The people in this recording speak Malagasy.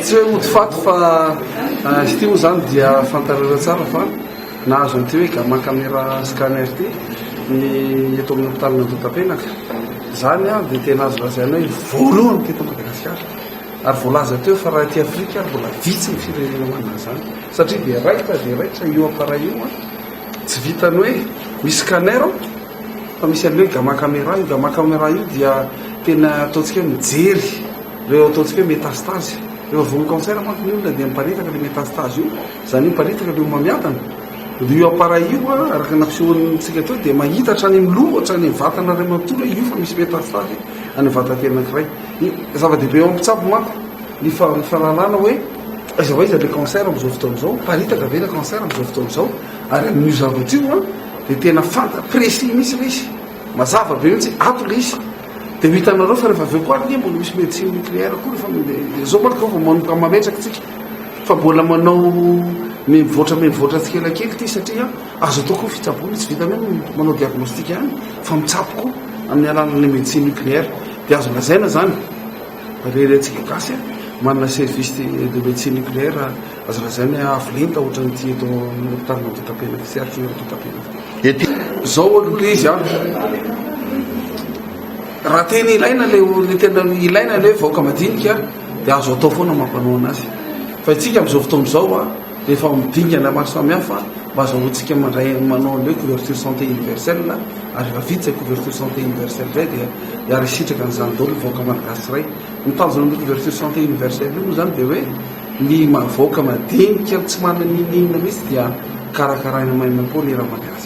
tsy hoe motofaty fa izy ty moa zany dia fantarera tsara fa nahazo an'ity hoe gama-caméra scanner ty ny eto amin'ny hopitalina Antotapenaka zany a dia tena azo lazaina hoe voalohany teto Madagasikara ary voalaza teo fa raha ty Afrika ary mbola vitsy ny firenena manana zany satria dia raitra io apara io a tsy vitany hoe misy scanner fa misy an'le hoe gama-caméra io gama-caméra io dia tena ataontsika hoe mijery reo ataontsika hoe métastase reo vao cancer manko ny olona dia miparitaka le métastase io zany io miparitaka le mamiadana io apara io a araka nafisehoantsika teo dia mahitatra any amin'ny loha ohatra ny vatana ray manontolo io fa misy métastase any vatantenany anankiray zava-dehibe eo ampitsabo manko ny fahalalana hoe aiza va iza le cancer amin'izao fotoana izao paritaka ve le cancer amin'izao fotoana izao ary amin'io zavatra io a dia tena fanta précis misy le izy mazava be mihitsy ato le izy dia hitanareo fa rehefa aveo koa ny mbola misy médecine nucléaire koa rehefa zao manko fa manomboka mametraka tsika fa mbola manao mivoatra tsikelankely ty satria azo atao koa fitsabona tsy vitany hoe manao diagnostika hany fa mitsapo koa amin'ny alanan'le médecine nucléaire dia azo lazaina zany rerentsika gasy manana service de médecine nucléaire azo lazaina avolenta ohatra nyty eto hopitalina Antotapenaka sy arty Antotapenaka zao aloha izy a raha tena ilaina le tena ilaina le vahoaka madinika dia azo atao foana mampanao anazy fa itsika amin'izao fotoana izao a dia efa midingana maro samihafa mba azahoantsika mandray manao le couverture santé universelle ary efa vitsy couverture santé universelle zay dia ary sitraka n'izany daholo vahoaka malagasy ray mitanjona amin'ny couverture santé universelle io moa zany dia hoe ny vahoaka madinika tsy manana ninina mihitsy dia karakaraina maimam-po ny raha malagasy